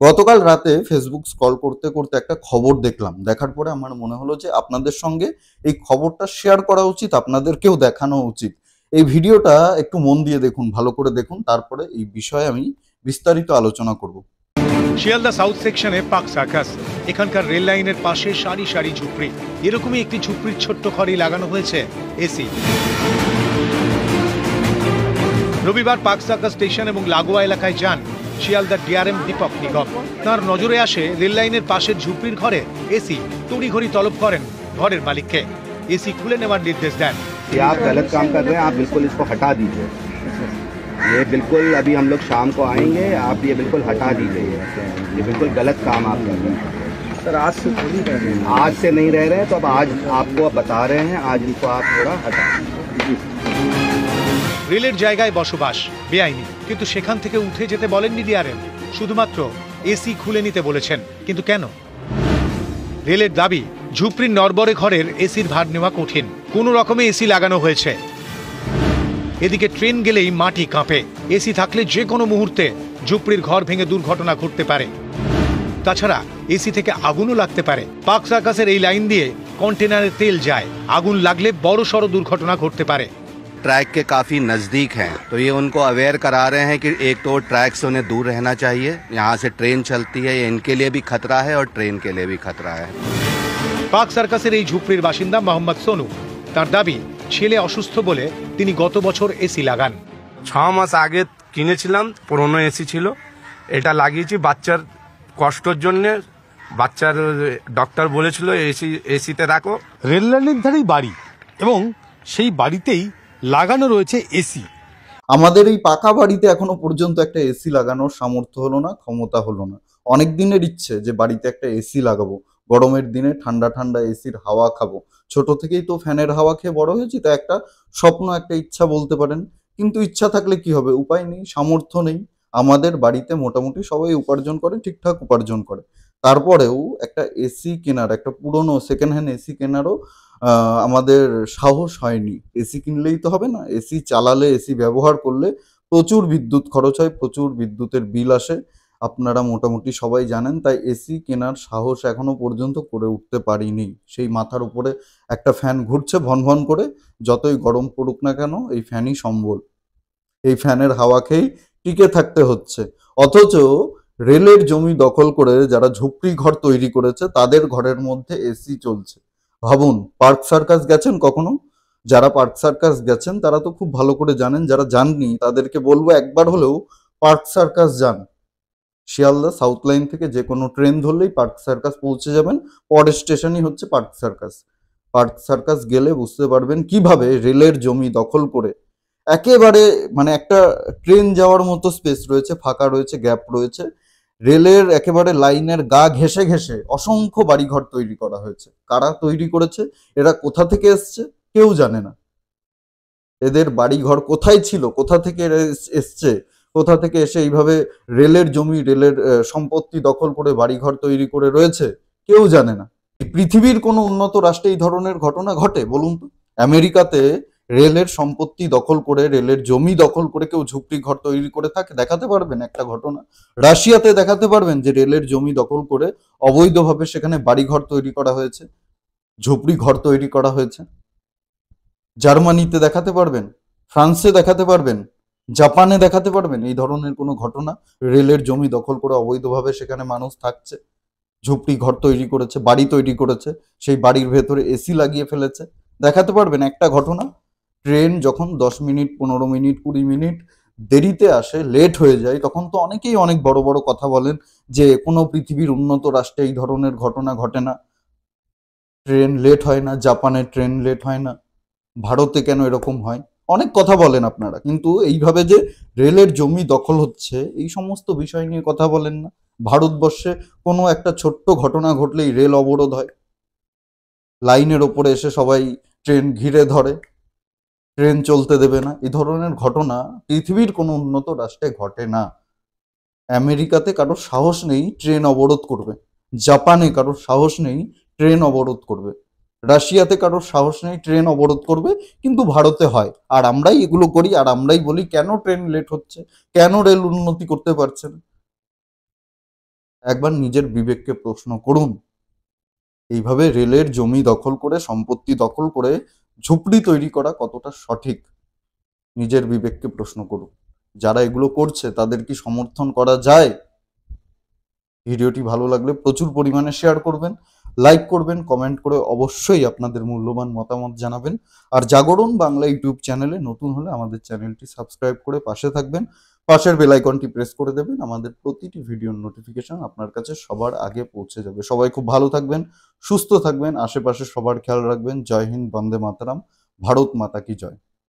গতকাল রাতে Facebook scroll করতে করতে একটা খবর দেখলাম। দেখার পরে আমার মনে হলো যে আপনাদের সঙ্গে এই খবরটা শেয়ার করা উচিত, আপনাদেরকেও দেখানো উচিত। এই ভিডিওটা একটু মন দিয়ে দেখুন, ভালো করে দেখুন, তারপরে এই বিষয়ে আমি বিস্তারিত আলোচনা করব। শিয়ালদা সাউথ সেকশনে পাক সার্কাস। এখানকার রেল লাইনের পাশে সারি সারি ঝুপড়ি। এরকমই একটি ঝুপড়ির ছোট্ট ঘরে লাগানো হয়েছে এসি। রবিবার পাক সার্কাস স্টেশন এবং লাগোয়া এলাকায় যান শিয়ালদা ডিআরএম দীপক নিগম। তার নজরে আসে রেল লাইনের পাশের ঝুপড়ির ঘরে এসি। তড়িঘড়ি তলব করেন ঘরের মালিককে। এসি খুলে নেওয়ার নির্দেশ দেন। ये आप गलत काम कर रहे हैं, आप बिल्कुल इसको हटा दीजिए। ये बिल्कुल अभी हम लोग शाम को आएंगे, आप ये बिल्कुल हटा दीजिए। ये बिल्कुल गलत काम आप कर रहे हैं सर। आज से थोड़ी रह रहे हैं, आज से नहीं रह रहे हैं, तो अब आज आपको बता रहे हैं, आज इनको आप थोड़ा हटा दीजिए। রেলের জায়গায় বসবাস বেআইনি, কিন্তু সেখান থেকে উঠে যেতে বলেননি ডিআরএম। শুধুমাত্র এসি খুলে নিতে বলেছেন। কিন্তু কেন? রেলের দাবি, ঝুপড়ির নড়বড়ে ঘরের এসির ভার নেওয়া কঠিন। কোনো রকমে এসি লাগানো হয়েছে। এদিকে ট্রেন গেলেই মাটি কাঁপে। এসি থাকলে যে কোনো মুহূর্তে ঝুপড়ির ঘর ভেঙে দুর্ঘটনা ঘটতে পারে। তাছাড়া এসি থেকে আগুনও লাগতে পারে। পাক সার্কাসের এই লাইন দিয়ে কন্টেনারে তেল যায়। আগুন লাগলে বড় সড় দুর্ঘটনা ঘটতে পারে। ट्रैक के काफ़ी नज़दीक हैं, तो ये उनको अवेयर करा रहे हैं कि एक तो ट्रैक से उन्हें दूर रहना चाहिए। यहाँ से ट्रेन चलती है, ये इनके लिए भी खतरा है और ट्रेन के लिए भी खतरा है। পাক সার্কাসের এই ঝুপড়ির বাসিন্দা মোহাম্মদ সোনু। তার দাবি, ছেলে অসুস্থ বলে তিনি গত বছর এসি লাগান। 6 মাস আগে কিনেছিলাম, পুরনো এসি ছিল। এটা লাগিয়েছি বাচ্চার কষ্টর জন্যে। বাচ্চার ডক্টর বলেছিল এসিতে রাখো। রেল লাইনের ধারেই বাড়ি এবং সেই বাড়িতেই লাগানো রয়েছে এসি। আমাদের এই পাকা বাড়িতে এখনো পর্যন্ত একটা এসি লাগানোর সামর্থ্য হলো না, ক্ষমতা হলো না। অনেক দিনের ইচ্ছে যে বাড়িতে একটা এসি লাগাবো, গরমের দিনে ঠান্ডা ঠান্ডা এসির হাওয়া খাবো। ছোট থেকেই তো ফ্যানের হাওয়া খেয়ে বড় হয়েছি, তা একটা স্বপ্ন, একটা ইচ্ছা বলতে পারেন। কিন্তু ইচ্ছা থাকলে কি হবে, উপায় নেই, সামর্থ্য নেই। আমাদের বাড়িতে মোটামুটি সবাই উপার্জন করে, ঠিকঠাক উপার্জন করে। তারপরেও একটা এসি কেনার, একটা পুরনো সেকেন্ড হ্যান্ড এসি কেনারও আমাদের সাহস হয়নি। এসি কিনলেই তো হবে না, এসি চালালে, এসি ব্যবহার করলে প্রচুর বিদ্যুৎ খরচ হয়, প্রচুর বিদ্যুতের বিল আসে, আপনারা মোটামুটি সবাই জানেন। তাই এসি কেনার সাহস এখনো পর্যন্ত করে উঠতে পারিনি। সেই মাথার উপরে একটা ফ্যান ঘুরছে ভন ভন করে, যতই গরম পড়ুক না কেন এই ফ্যানই সম্বল। এই ফ্যানের হাওয়া খেয়েই টিকে থাকতে হচ্ছে। অথচ রেলের জমি দখল করে যারা ঝুপড়ি ঘর তৈরি করেছে তাদের ঘরের মধ্যে এসি চলছে। ভাবুন, পার্ক সার্কাস গেছেন কখনো? যারা পার্ক সার্কাস গেছেন তারা তো খুব ভালো করে জানেন। যারা যাননি তাদেরকে বলবো একবার হলেও পার্ক সার্কাস যান। শিয়ালদা সাউথ লাইন থেকে যে কোনো ট্রেন ধরলেই পার্ক সার্কাস পৌঁছে যাবেন। পরের স্টেশনই হচ্ছে পার্ক সার্কাস। পার্ক সার্কাস গেলে বুঝতে পারবেন কিভাবে রেলের জমি দখল করে একেবারে, মানে একটা ট্রেন যাওয়ার মতো স্পেস রয়েছে, ফাঁকা রয়েছে, গ্যাপ রয়েছে। রেলের একেবারে লাইনের গা ঘেঁষে ঘেঁষে অসংখ্য বাড়িঘর তৈরি করা হয়েছে। কারা তৈরি করেছে, এরা কোথা থেকে এসছে, কেউ জানে না। এদের বাড়িঘর কোথায় ছিল, কোথা থেকে এরা এসছে, কোথা থেকে এসে এইভাবে রেলের জমি, রেলের সম্পত্তি দখল করে বাড়িঘর তৈরি করে রয়েছে, কেউ জানে না। পৃথিবীর কোনো উন্নত রাষ্ট্রে এই ধরনের ঘটনা ঘটে বলুন তো? আমেরিকাতে রেলের সম্পত্তি দখল করে, রেলের জমি দখল করে কেউ ঝুপড়ি ঘর তৈরি করে থাকে? দেখাতে পারবেন একটা ঘটনা? রাশিয়াতে দেখাতে পারবেন যে রেলের জমি দখল করে অবৈধভাবে সেখানে বাড়িঘর তৈরি করা হয়েছে, ঝুপড়ি ঘর তৈরি করা হয়েছে? জার্মানিতে দেখাতে পারবেন? ফ্রান্সে দেখাতে পারবেন? জাপানে দেখাতে পারবেন এই ধরনের কোনো ঘটনা? রেলের জমি দখল করে অবৈধভাবে সেখানে মানুষ থাকছে, ঝুপড়ি ঘর তৈরি করেছে, বাড়ি তৈরি করেছে, সেই বাড়ির ভেতরে এসি লাগিয়ে ফেলেছে? দেখাতে পারবেন একটা ঘটনা? ট্রেন যখন 10 মিনিট, 15 মিনিট, 20 মিনিট দেরিতে আসে, লেট হয়ে যায়, তখন তো অনেকেই অনেক বড় বড় কথা বলেন যে কোনো পৃথিবীর উন্নত রাষ্ট্রে এই ধরনের ঘটনা ঘটে না, ট্রেন লেট হয় না, জাপানের ট্রেন লেট হয় না, ভারতে কেন এরকম হয়? অনেক কথা বলেন আপনারা, কিন্তু এইভাবে যে রেলের জমি দখল হচ্ছে এই সমস্ত বিষয় নিয়ে কথা বলেন না। ভারতবর্ষে কোনো একটা ছোট্ট ঘটনা ঘটলেই রেল অবরোধ হয়, লাইনের ওপরে এসে সবাই ট্রেন ঘিরে ধরে, ট্রেন চলতে দেবে না। এই ধরনের ঘটনা পৃথিবীর কোনো উন্নত রাষ্ট্রে ঘটে না। আমেরিকাতে কারোর সাহস নেই ট্রেন অবরোধ করবে, জাপানে কারোর সাহস নেই ট্রেন অবরোধ করবে, রাশিয়াতে কারোর সাহস নেই ট্রেন অবরোধ করবে, কিন্তু ভারতে হয়। আর আমরাই এগুলো করি, আর আমরাই বলি কেন ট্রেন লেট হচ্ছে, কেন রেল উন্নতি করতে পারছে না। একবার নিজের বিবেককে প্রশ্ন করুন, এইভাবে রেলের জমি দখল করে, সম্পত্তি দখল করে ঝুপড়ি তৈরি করা কতটা সঠিক? নিজের বিবেককে প্রশ্ন করুন। যারা এগুলো করছে তাদের কি সমর্থন করা যায়? ভিডিওটি ভালো লাগলে প্রচুর পরিমাণে শেয়ার করবেন, লাইক করবেন, কমেন্ট করে অবশ্যই আপনাদের মূল্যবান মতামত জানাবেন। আর জাগরণ বাংলা ইউটিউব চ্যানেলে নতুন হলে আমাদের চ্যানেলটি সাবস্ক্রাইব করে পাশে থাকবেন, পাশের বেল আইকনটি প্রেস করে দেবেন। আমাদের প্রতিটি ভিডিওর নোটিফিকেশন আপনার কাছে সবার আগে পৌঁছে যাবে। সবাই খুব ভালো থাকবেন, সুস্থ থাকবেন, আশেপাশে সবার খেয়াল রাখবেন। জয় হিন্দ, বন্দে মাতরম, ভারত মাতা কি জয়।